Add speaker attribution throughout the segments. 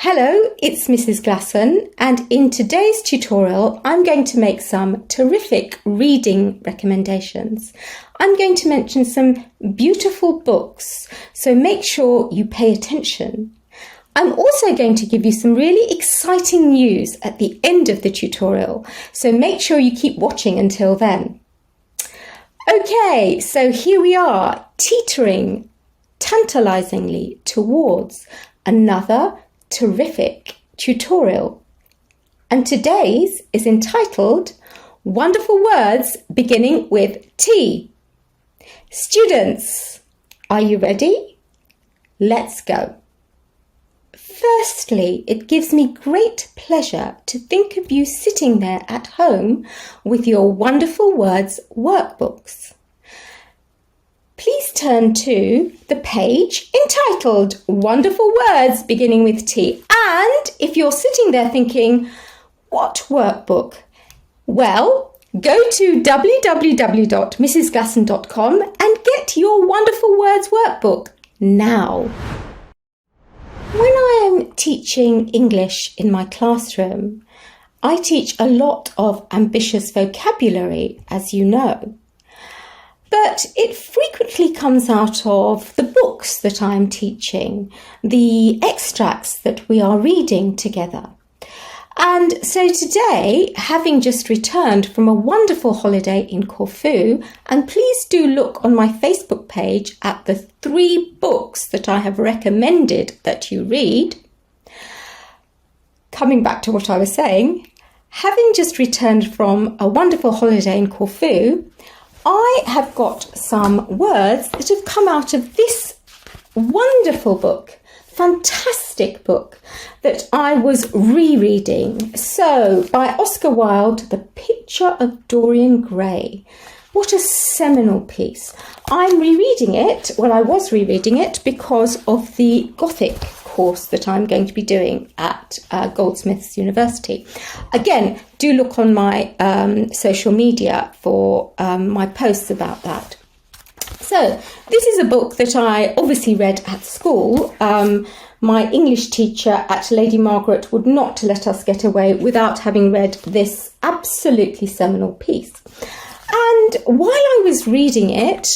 Speaker 1: Hello, it's Mrs Glasson, and in today's tutorial I'm going to make some terrific reading recommendations. I'm going to mention some beautiful books, so make sure you pay attention. I'm also going to give you some really exciting news at the end of the tutorial, so make sure you keep watching until then. Okay, so here we are, teetering tantalizingly towards another terrific tutorial, and today's is entitled Wonderful Words Beginning with T. Students, are you ready? Let's go. Firstly, it gives me great pleasure to think of you sitting there at home with your Wonderful Words workbooks. Please turn to the page entitled Wonderful Words Beginning with T. And if you're sitting there thinking, what workbook? Well, go to www.mrsglasson.com and get your Wonderful Words workbook now. When I am teaching English in my classroom, I teach a lot of ambitious vocabulary, as you know. But it frequently comes out of the books that I'm teaching, the extracts that we are reading together. And so today, having just returned from a wonderful holiday in Corfu, and please do look on my Facebook page at the 3 books that I have recommended that you read. Coming back to what I was saying, having just returned from a wonderful holiday in Corfu, I have got some words that have come out of this wonderful book, fantastic book that I was rereading. So, by Oscar Wilde, The Picture of Dorian Gray. What a seminal piece. I'm rereading it, well, I was rereading it because of the Gothic course that I'm going to be doing at Goldsmiths University. Again, do look on my social media for my posts about that. So, this is a book that I obviously read at school. My English teacher at Lady Margaret would not let us get away without having read this absolutely seminal piece. And while I was reading it,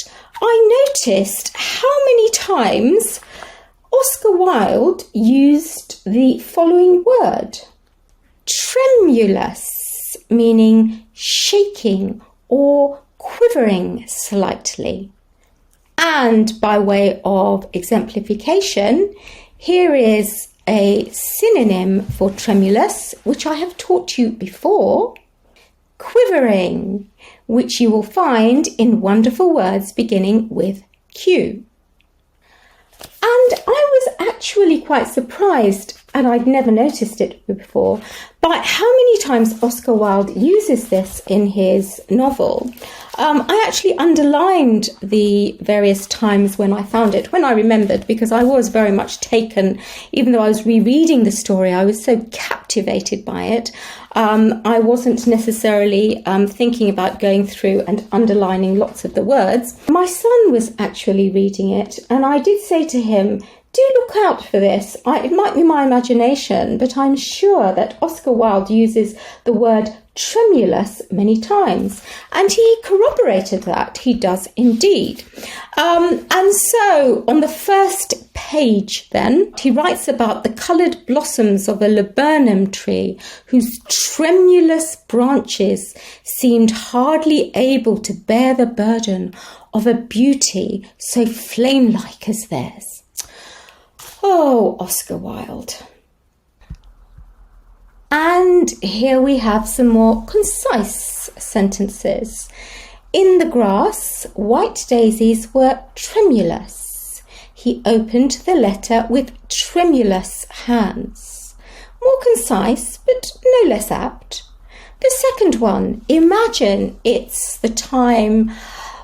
Speaker 1: I noticed how many times Oscar Wilde used the following word. Tremulous, meaning shaking or quivering slightly. And by way of exemplification, here is a synonym for tremulous, which I have taught you before. Quivering, which you will find in Wonderful Words beginning with Q. And I was actually quite surprised, and I'd never noticed it before, by how many times Oscar Wilde uses this in his novel. I actually underlined the various times when I found it, when I remembered, because I was very much taken, even though I was rereading the story, I was so captivated by it. I wasn't necessarily thinking about going through and underlining lots of the words. My son was actually reading it, and I did say to him, do look out for this. It might be my imagination, but I'm sure that Oscar Wilde uses the word tremulous many times. And he corroborated that. He does indeed. And so on the first page then, he writes about the coloured blossoms of a laburnum tree whose tremulous branches seemed hardly able to bear the burden of a beauty so flame-like as theirs. Oh, Oscar Wilde. And here we have some more concise sentences. In the grass, white daisies were tremulous. He opened the letter with tremulous hands. More concise, but no less apt. The second one, imagine it's the time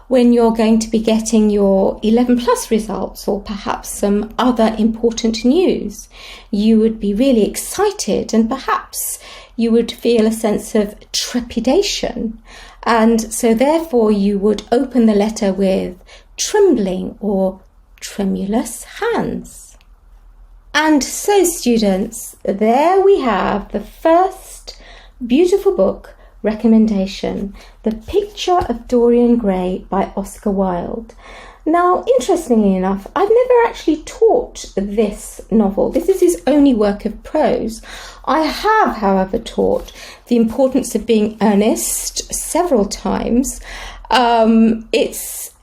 Speaker 1: when you're going to be getting your 11 plus results or perhaps some other important news. You would be really excited and perhaps you would feel a sense of trepidation. And so therefore you would open the letter with trembling or tremulous hands. And so, students, there we have the first beautiful book recommendation, The Picture of Dorian Gray by Oscar Wilde. Now, interestingly enough, I've never actually taught this novel. This is his only work of prose. I have, however, taught the importance of being earnest several times. It's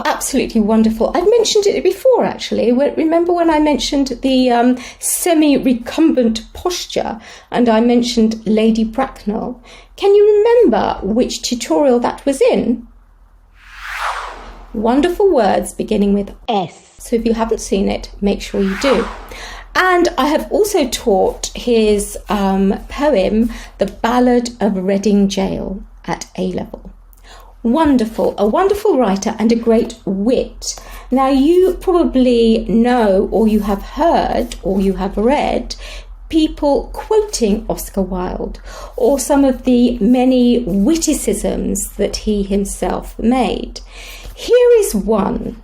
Speaker 1: absolutely wonderful. I've mentioned it before, actually. Remember when I mentioned the semi-recumbent posture and I mentioned Lady Bracknell? Can you remember which tutorial that was in? Wonderful Words beginning with S. So if you haven't seen it, make sure you do. And I have also taught his poem, The Ballad of Reading Gaol, at A-level. Wonderful, a wonderful writer and a great wit. Now you probably know, or you have heard, or you have read people quoting Oscar Wilde, or some of the many witticisms that he himself made. Here is one.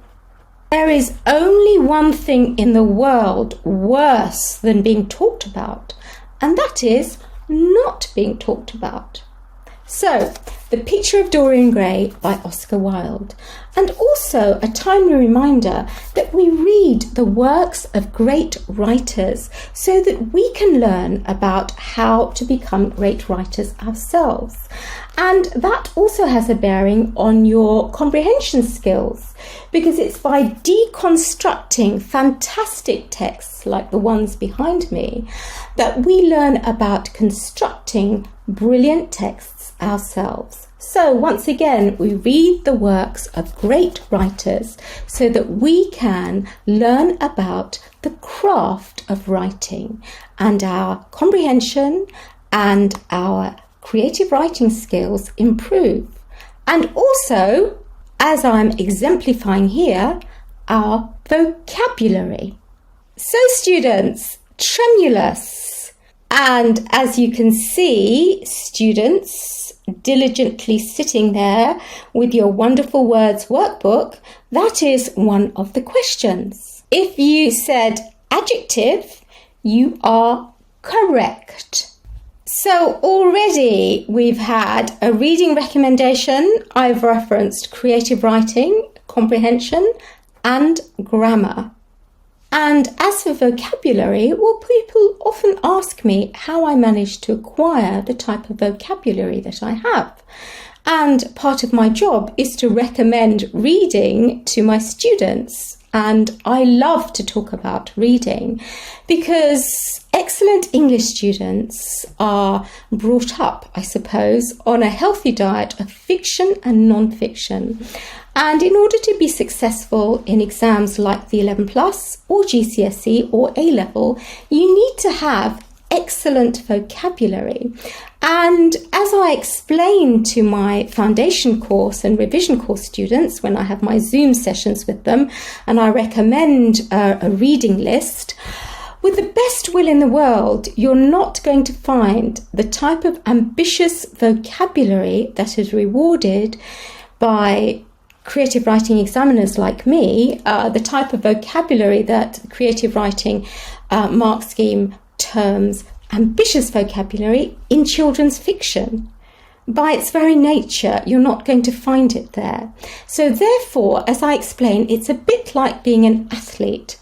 Speaker 1: There is only one thing in the world worse than being talked about, and that is not being talked about. So, The Picture of Dorian Gray by Oscar Wilde, and also a timely reminder that we read the works of great writers so that we can learn about how to become great writers ourselves. And that also has a bearing on your comprehension skills, because it's by deconstructing fantastic texts like the ones behind me that we learn about constructing brilliant texts ourselves. So once again, we read the works of great writers so that we can learn about the craft of writing, and our comprehension and our creative writing skills improve. And also, as I'm exemplifying here, our vocabulary. So students, tremulous. And as you can see, students diligently sitting there with your Wonderful Words Workbook, that is one of the questions. If you said adjective, you are correct. So already we've had a reading recommendation. I've referenced creative writing, comprehension, and grammar. And as for vocabulary, well, people often ask me how I managed to acquire the type of vocabulary that I have. And part of my job is to recommend reading to my students. And I love to talk about reading because excellent English students are brought up, I suppose, on a healthy diet of fiction and non-fiction. And in order to be successful in exams like the 11 Plus or GCSE or A-level, you need to have excellent vocabulary. And as I explain to my foundation course and revision course students when I have my Zoom sessions with them, and I recommend a reading list, with the best will in the world, you're not going to find the type of ambitious vocabulary that is rewarded by creative writing examiners like me, the type of vocabulary that the creative writing mark scheme terms ambitious vocabulary in children's fiction. By its very nature, you're not going to find it there. So therefore, as I explain, it's a bit like being an athlete.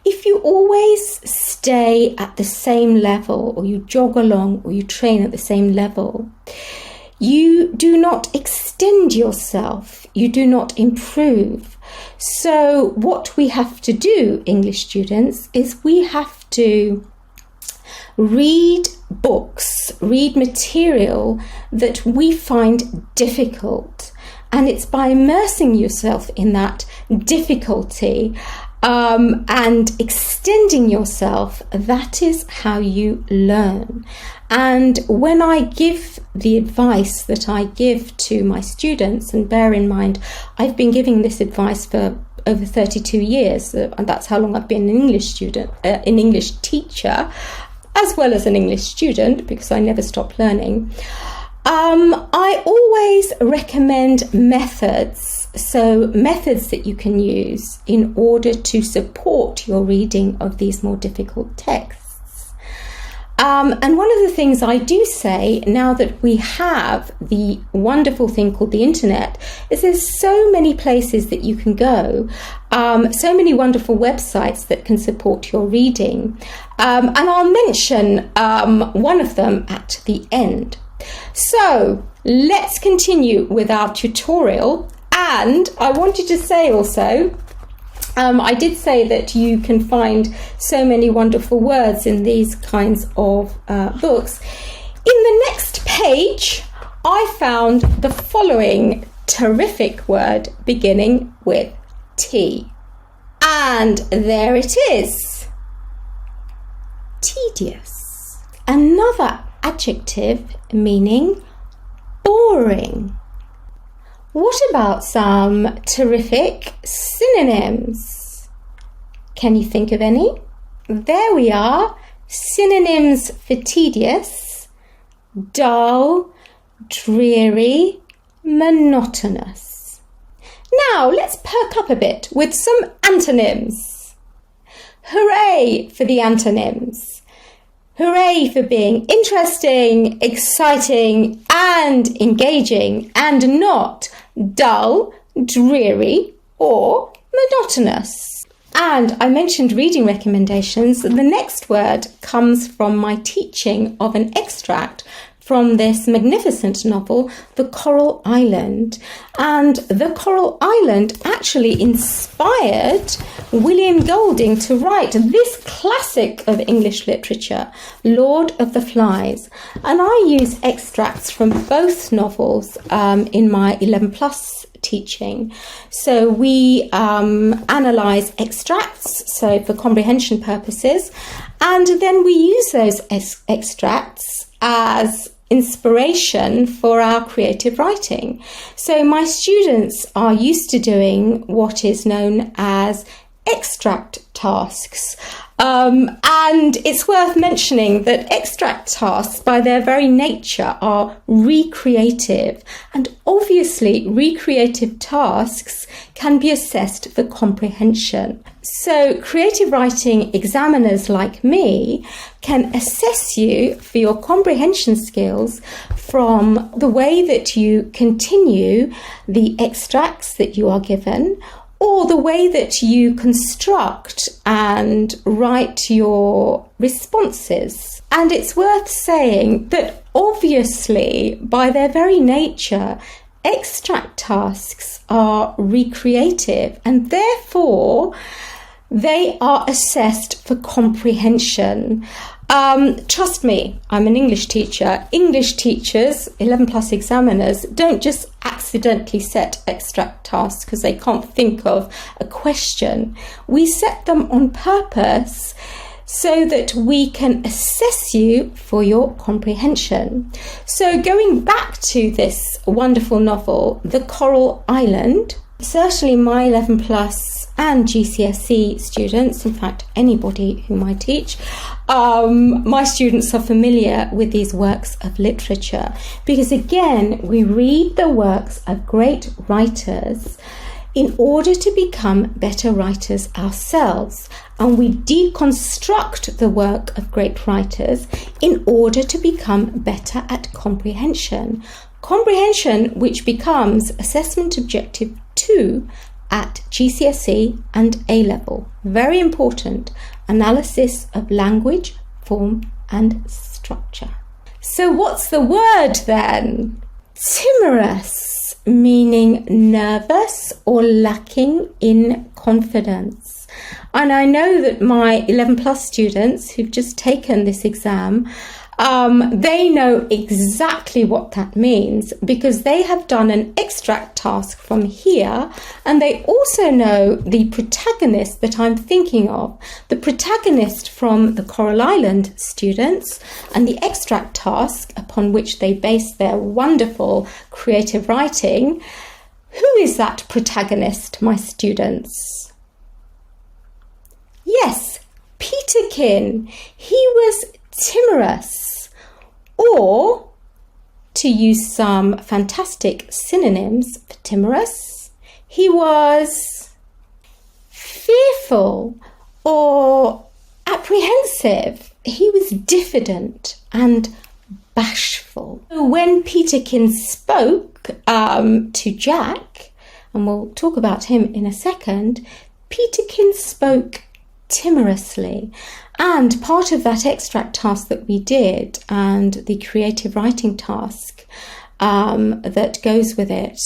Speaker 1: If you always stay at the same level, or you jog along, or you train at the same level, you do not extend yourself, you do not improve. So what we have to do, English students, is we have to read books, read material that we find difficult. And it's by immersing yourself in that difficulty and extending yourself, that is how you learn. And when I give the advice that I give to my students, and bear in mind, I've been giving this advice for over 32 years, and that's how long I've been an English student, an English teacher, as well as an English student, because I never stop learning. I always recommend methods so methods that you can use in order to support your reading of these more difficult texts. And one of the things I do say now that we have the wonderful thing called the internet is there's so many places that you can go, so many wonderful websites that can support your reading. And I'll mention one of them at the end. So let's continue with our tutorial. And I wanted to say also, I did say that you can find so many wonderful words in these kinds of books. In the next page, I found the following terrific word beginning with T. And there it is. Tedious. Another adjective meaning boring. What about some terrific synonyms? Can you think of any? There we are. Synonyms for tedious: dull, dreary, monotonous. Now let's perk up a bit with some antonyms. Hooray for the antonyms. Hooray for being interesting, exciting and engaging and not dull, dreary or monotonous. And I mentioned reading recommendations. The next word comes from my teaching of an extract from this magnificent novel, The Coral Island. And The Coral Island actually inspired William Golding to write this classic of English literature, Lord of the Flies. And I use extracts from both novels in my 11 plus teaching. So we analyse extracts, so for comprehension purposes, and then we use those extracts as inspiration for our creative writing. So my students are used to doing what is known as extract tasks. And it's worth mentioning that extract tasks by their very nature are recreative, and obviously recreative tasks can be assessed for comprehension. So creative writing examiners like me can assess you for your comprehension skills from the way that you continue the extracts that you are given, or the way that you construct and write your responses. And it's worth saying that obviously, by their very nature, extract tasks are recreative and therefore they are assessed for comprehension. Trust me, I'm an English teacher. English teachers, 11 plus examiners, don't just accidentally set extract tasks because they can't think of a question. We set them on purpose so that we can assess you for your comprehension. So going back to this wonderful novel, The Coral Island, certainly my 11 plus and GCSE students, in fact anybody whom I teach, my students are familiar with these works of literature because again we read the works of great writers in order to become better writers ourselves, and we deconstruct the work of great writers in order to become better at comprehension. Comprehension, which becomes assessment objective 2 at GCSE and A-level. Very important. Analysis of language, form and structure. So what's the word then? Timorous, meaning nervous or lacking in confidence. And I know that my 11 plus students who've just taken this exam, they know exactly what that means because they have done an extract task from here, and they also know the protagonist that I'm thinking of, the protagonist from the Coral Island students, and the extract task upon which they base their wonderful creative writing. Who is that protagonist, my students? Yes, Peterkin. He was timorous, or to use some fantastic synonyms for timorous, he was fearful or apprehensive. He was diffident and bashful. When Peterkin spoke to Jack, and we'll talk about him in a second, Peterkin spoke timorously. And part of that extract task that we did and the creative writing task that goes with it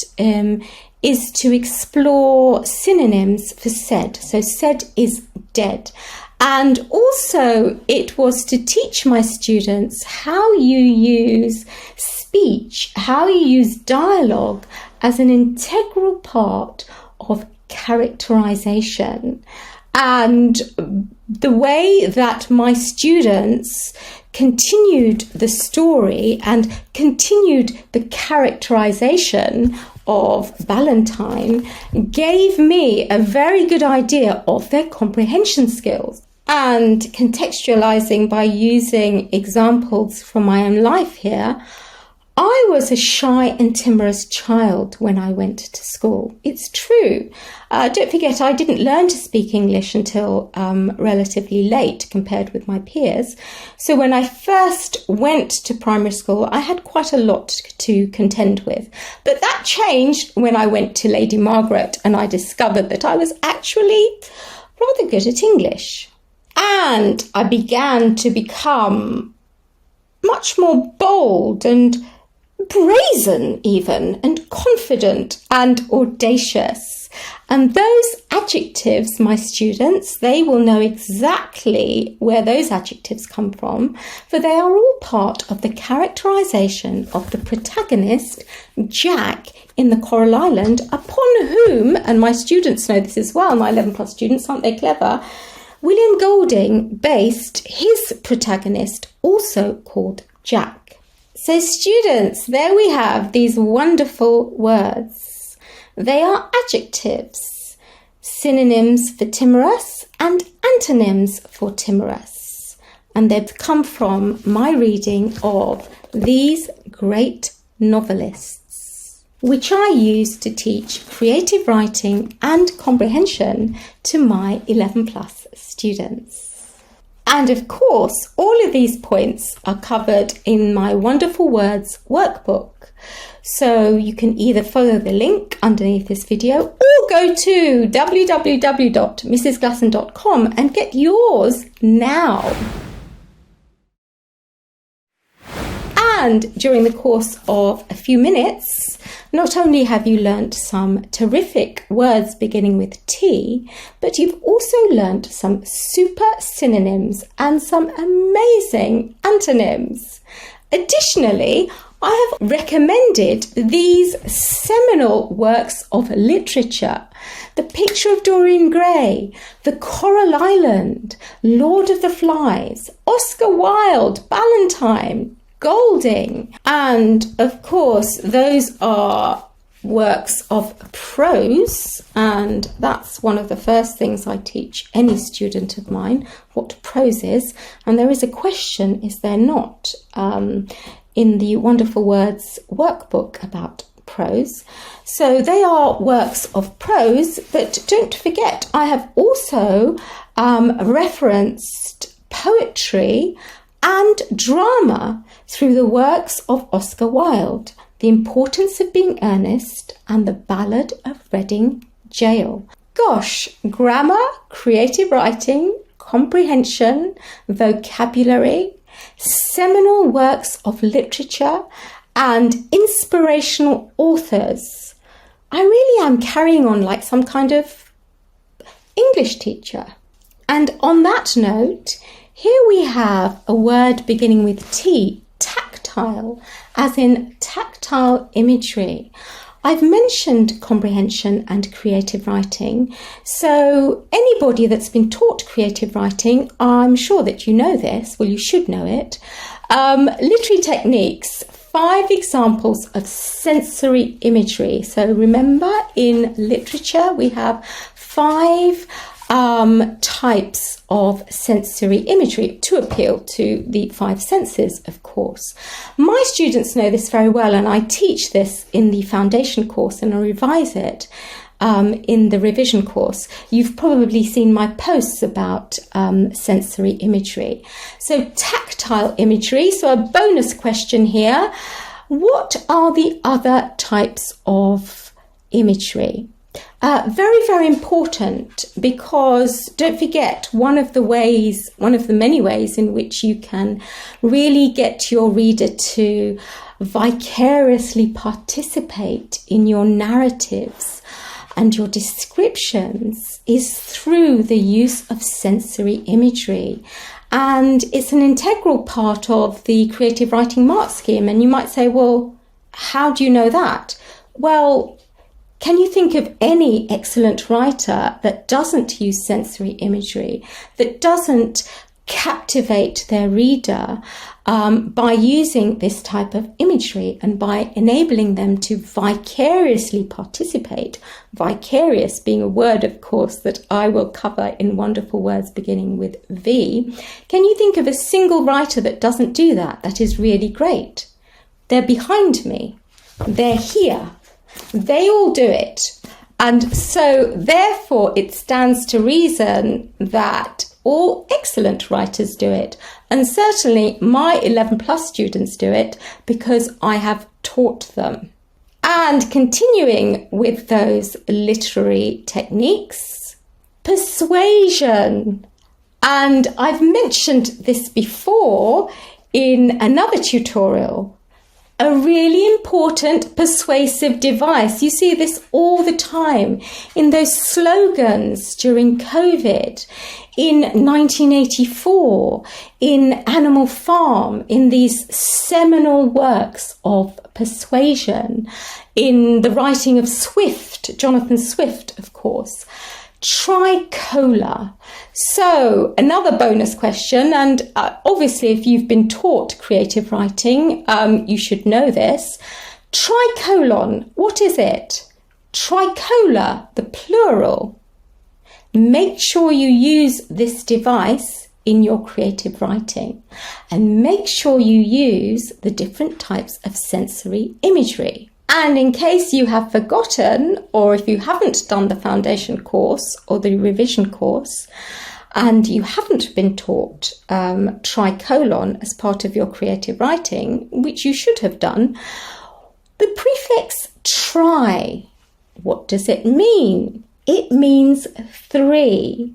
Speaker 1: is to explore synonyms for said. So said is dead. And also it was to teach my students how you use speech, how you use dialogue as an integral part of characterization. And the way that my students continued the story and continued the characterization of Valentine gave me a very good idea of their comprehension skills. And contextualizing by using examples from my own life here, I was a shy and timorous child when I went to school. It's true. Don't forget, I didn't learn to speak English until relatively late compared with my peers. So when I first went to primary school, I had quite a lot to contend with. But that changed when I went to Lady Margaret and I discovered that I was actually rather good at English. And I began to become much more bold and brazen even, and confident and audacious. And those adjectives, my students, they will know exactly where those adjectives come from, for they are all part of the characterization of the protagonist, Jack, in the Coral Island, upon whom, and my students know this as well, my 11 plus students, aren't they clever, William Golding based his protagonist, also called Jack. So students, there we have these wonderful words. They are adjectives, synonyms for timorous and antonyms for timorous. And they've come from my reading of these great novelists, which I use to teach creative writing and comprehension to my 11 plus students. And of course, all of these points are covered in my Wonderful Words Workbook. So you can either follow the link underneath this video or go to www.mrsglasson.com and get yours now. And during the course of a few minutes, not only have you learnt some terrific words beginning with T, but you've also learnt some super synonyms and some amazing antonyms. Additionally, I have recommended these seminal works of literature: The Picture of Dorian Gray, The Coral Island, Lord of the Flies, Oscar Wilde, Valentine, Golding. And of course, those are works of prose, and that's one of the first things I teach any student of mine, what prose is. And there is a question, is there not, in the Wonderful Words Workbook about prose. So they are works of prose, but don't forget, I have also referenced poetry and drama through the works of Oscar Wilde, The Importance of Being Earnest, and The Ballad of Reading Gaol. Gosh, grammar, creative writing, comprehension, vocabulary, seminal works of literature, and inspirational authors. I really am carrying on like some kind of English teacher. And on that note, here we have a word beginning with T, tactile, as in tactile imagery. I've mentioned comprehension and creative writing, so anybody that's been taught creative writing, I'm sure that you know this, well, you should know it. Literary techniques, 5 examples of sensory imagery. So remember, in literature, we have 5 types of sensory imagery to appeal to the 5 senses, of course. My students know this very well, and I teach this in the foundation course and I revise it. in the revision course. You've probably seen my posts about sensory imagery. So tactile imagery, so a bonus question here. What are the other types of imagery? Very, very important, because don't forget, one of the many ways in which you can really get your reader to vicariously participate in your narratives and your descriptions is through the use of sensory imagery. And it's an integral part of the creative writing mark scheme. And you might say, well, how do you know that? Well, can you think of any excellent writer that doesn't use sensory imagery, that doesn't captivate their reader by using this type of imagery and by enabling them to vicariously participate? Vicarious being a word, of course, that I will cover in Wonderful Words beginning with V. Can you think of a single writer that doesn't do that? That is really great. They're behind me. They're here. They all do it. And so therefore it stands to reason that all excellent writers do it. And certainly my 11 plus students do it because I have taught them. And continuing with those literary techniques, persuasion. And I've mentioned this before in another tutorial. A really important persuasive device. You see this all the time in those slogans during COVID, in 1984, in Animal Farm, in these seminal works of persuasion, in the writing of Swift, Jonathan Swift, of course. Tricola. So another bonus question, and obviously if you've been taught creative writing, you should know this. Tricolon, what is it? Tricola, the plural. Make sure you use this device in your creative writing, and make sure you use the different types of sensory imagery. And in case you have forgotten, or if you haven't done the foundation course or the revision course, and you haven't been taught tricolon as part of your creative writing, which you should have done, the prefix tri, what does it mean? It means 3.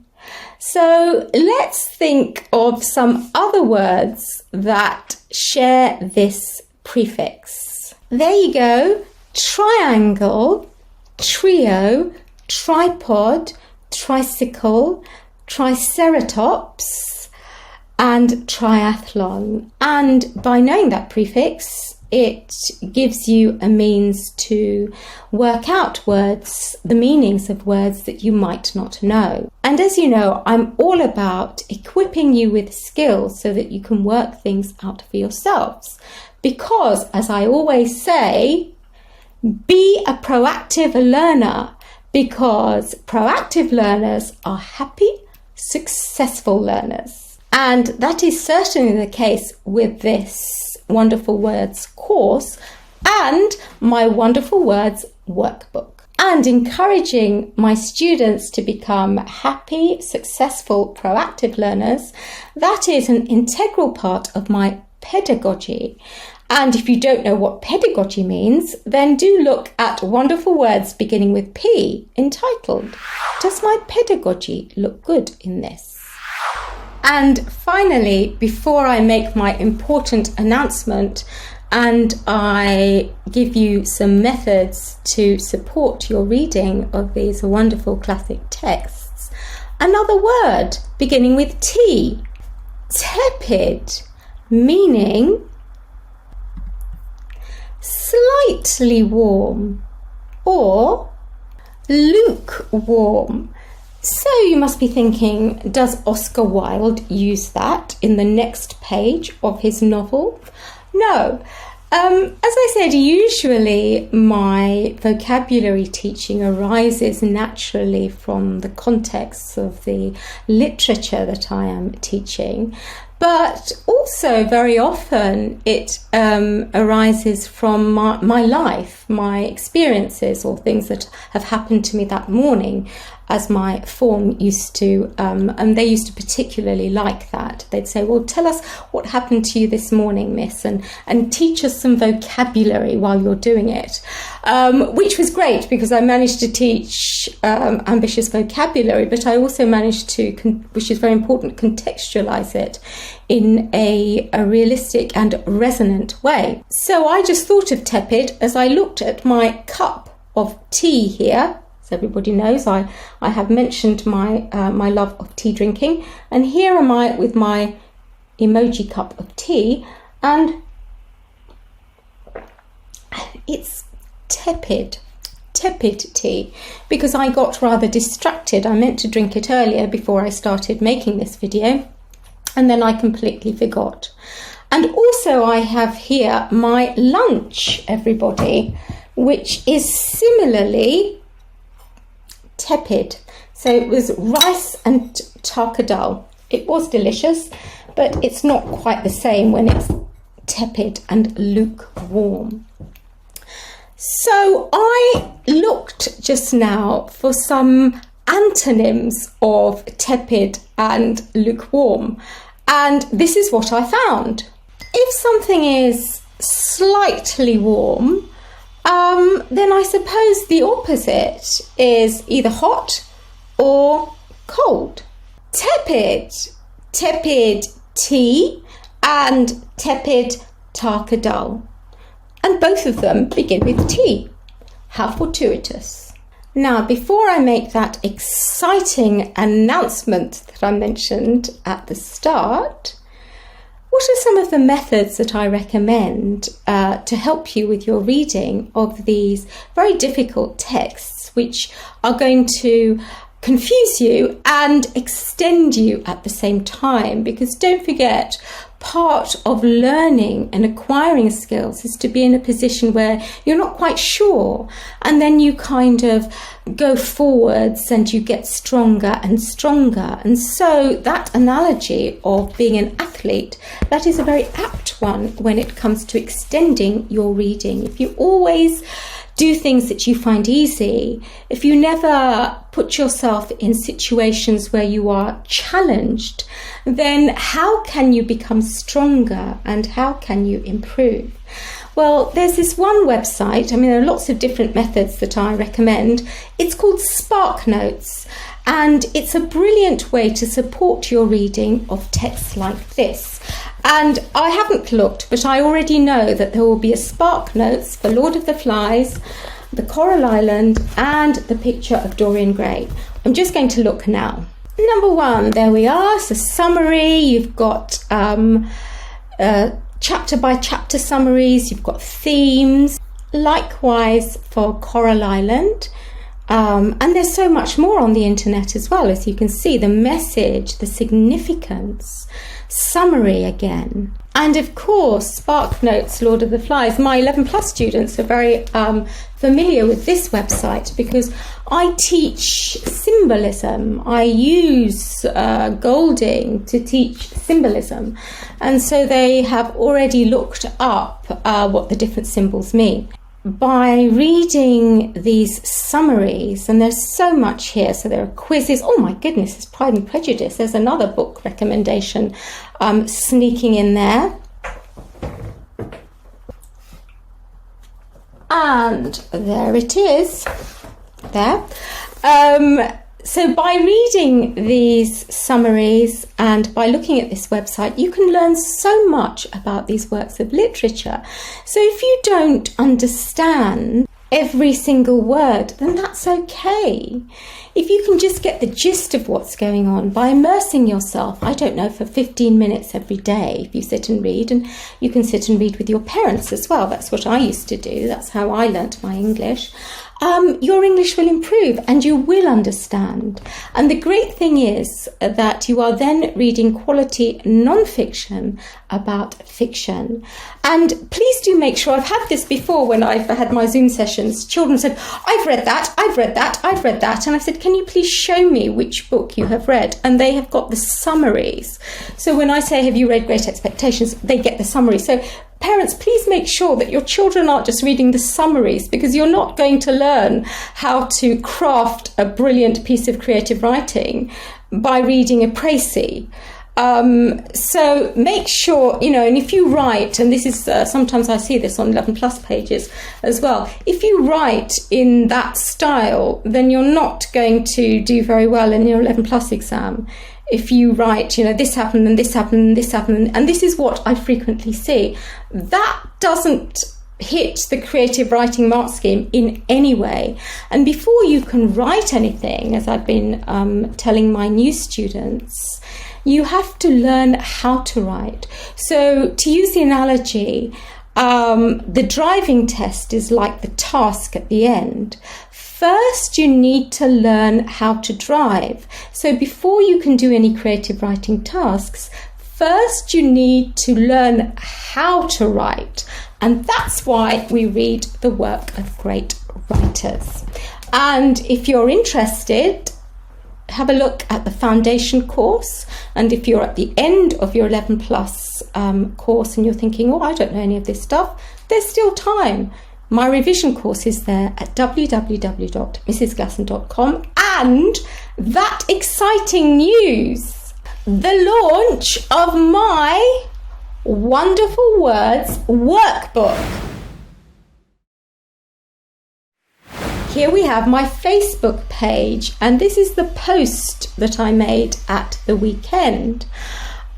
Speaker 1: So let's think of some other words that share this prefix. There you go. Triangle, trio, tripod, tricycle, triceratops, and triathlon. And by knowing that prefix, it gives you a means to work out words, the meanings of words that you might not know. And as you know, I'm all about equipping you with skills so that you can work things out for yourselves. Because, as I always say, be a proactive learner, because proactive learners are happy, successful learners. And that is certainly the case with this Wonderful Words course and my Wonderful Words workbook. And encouraging my students to become happy, successful, proactive learners, that is an integral part of my pedagogy. And if you don't know what pedagogy means, then do look at Wonderful Words beginning with P, entitled, Does My Pedagogy Look Good in This? And finally, before I make my important announcement and I give you some methods to support your reading of these wonderful classic texts, another word beginning with T, tepid, meaning slightly warm or lukewarm. So you must be thinking, does Oscar Wilde use that in the next page of his novel? No. As I said, usually my vocabulary teaching arises naturally from the context of the literature that I am teaching, but also very often it arises from my life, my experiences or things that have happened to me that morning, as my form used to, and they used to particularly like that. They'd say, well, tell us what happened to you this morning, miss, and teach us some vocabulary while you're doing it, which was great because I managed to teach ambitious vocabulary, but I also managed to, which is very important, contextualize it in a realistic and resonant way. So I just thought of tepid as I looked at my cup of tea here. As everybody knows, I have mentioned my love of tea drinking, and here am I with my emoji cup of tea, and it's tepid tea, because I got rather distracted. I meant to drink it earlier before I started making this video, and then I completely forgot. And also I have here my lunch, everybody, which is similarly tepid. So it was rice and taka dal. It was delicious, but it's not quite the same when it's tepid and lukewarm. So I looked just now for some antonyms of tepid and lukewarm, and this is what I found. If something is slightly warm, then I suppose the opposite is either hot or cold. Tepid tea and tepid taka dal. And both of them begin with T. How fortuitous. Now, before I make that exciting announcement that I mentioned at the start, what are some of the methods that I recommend to help you with your reading of these very difficult texts, which are going to confuse you and extend you at the same time? Because don't forget, part of learning and acquiring skills is to be in a position where you're not quite sure, and then you kind of go forwards and you get stronger and stronger. And so that analogy of being an athlete, that is a very apt one when it comes to extending your reading. If you always do things that you find easy, if you never put yourself in situations where you are challenged, then how can you become stronger and how can you improve? Well, there's this one website. I mean, there are lots of different methods that I recommend. It's called SparkNotes, and it's a brilliant way to support your reading of texts like this. And I haven't looked, but I already know that there will be a SparkNotes for Lord of the Flies, the Coral Island, and the picture of Dorian Gray. I'm just going to look now. Number one, there we are. So summary, you've got chapter by chapter summaries, you've got themes. Likewise for Coral Island. And there's so much more on the internet as well, as you can see, the message, the significance, summary again. And of course, SparkNotes, Lord of the Flies. My 11 plus students are very familiar with this website because I teach symbolism. I use Golding to teach symbolism. And so they have already looked up what the different symbols mean. By reading these summaries, and there's so much here, so there are quizzes. Oh my goodness, it's Pride and Prejudice. There's another book recommendation sneaking in there. And there it is. There. So by reading these summaries and by looking at this website, you can learn so much about these works of literature. So if you don't understand every single word, then that's okay. If you can just get the gist of what's going on by immersing yourself, I don't know, for 15 minutes every day, if you sit and read, and you can sit and read with your parents as well. That's what I used to do. That's how I learnt my English. Your English will improve and you will understand. And the great thing is that you are then reading quality non-fiction about fiction. And please do make sure, I've had this before when I've had my Zoom sessions, children said, I've read that, I've read that, I've read that. And I said, can you please show me which book you have read? And they have got the summaries. So when I say, have you read Great Expectations? They get the summary. So Parents, please make sure that your children aren't just reading the summaries, because you're not going to learn how to craft a brilliant piece of creative writing by reading a précis. So make sure, and if you write, and this is sometimes I see this on 11 plus pages as well, if you write in that style, then you're not going to do very well in your 11 plus exam. If you write, this happened and this happened and this happened, and this is what I frequently see, that doesn't hit the creative writing mark scheme in any way. And before you can write anything, as I've been telling my new students, you have to learn how to write. So to use the analogy, the driving test is like the task at the end. First, you need to learn how to drive. So before you can do any creative writing tasks, first you need to learn how to write. And that's why we read the work of great writers. And if you're interested, have a look at the foundation course. And if you're at the end of your 11 plus course and you're thinking, I don't know any of this stuff, there's still time. My revision course is there at www.mrsglasson.com. And that exciting news, the launch of my Wonderful Words Workbook. Here we have my Facebook page, and this is the post that I made at the weekend.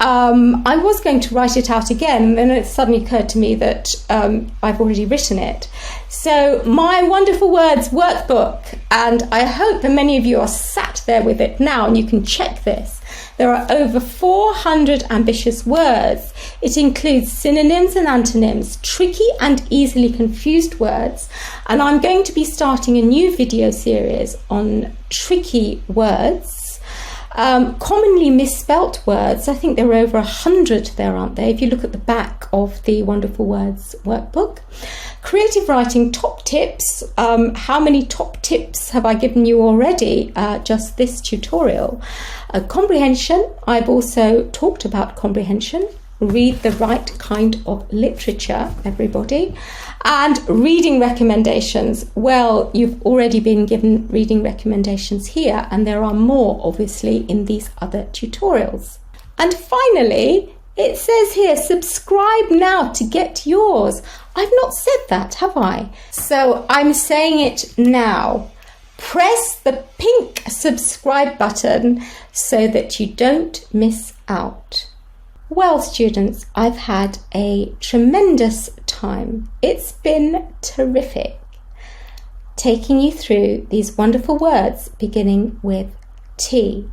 Speaker 1: I was going to write it out again, and then it suddenly occurred to me that I've already written it. So my Wonderful Words Workbook, and I hope that many of you are sat there with it now, and you can check this. There are over 400 ambitious words. It includes synonyms and antonyms, tricky and easily confused words. And I'm going to be starting a new video series on tricky words, commonly misspelt words. I think there are over 100 there, aren't there? If you look at the back of the Wonderful Words Workbook. Creative writing top tips. How many top tips have I given you already? Just this tutorial. Comprehension. I've also talked about comprehension. Read the right kind of literature, everybody. And reading recommendations. Well, you've already been given reading recommendations here, and there are more, obviously, in these other tutorials. And finally, it says here, subscribe now to get yours. I've not said that, have I? So I'm saying it now. Press the pink subscribe button so that you don't miss out. Well, students, I've had a tremendous time. It's been terrific taking you through these wonderful words beginning with T.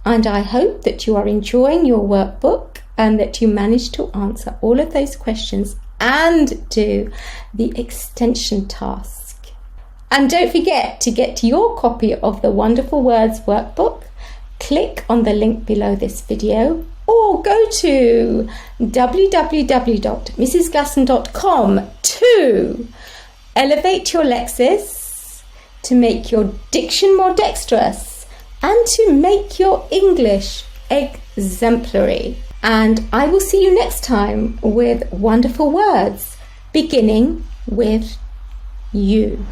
Speaker 1: And I hope that you are enjoying your workbook and that you managed to answer all of those questions and do the extension task. And don't forget to get your copy of the Wonderful Words Workbook. Click on the link below this video or go to www.mrsglasson.com to elevate your lexis, to make your diction more dexterous, and to make your English exemplary. And I will see you next time with wonderful words beginning with you.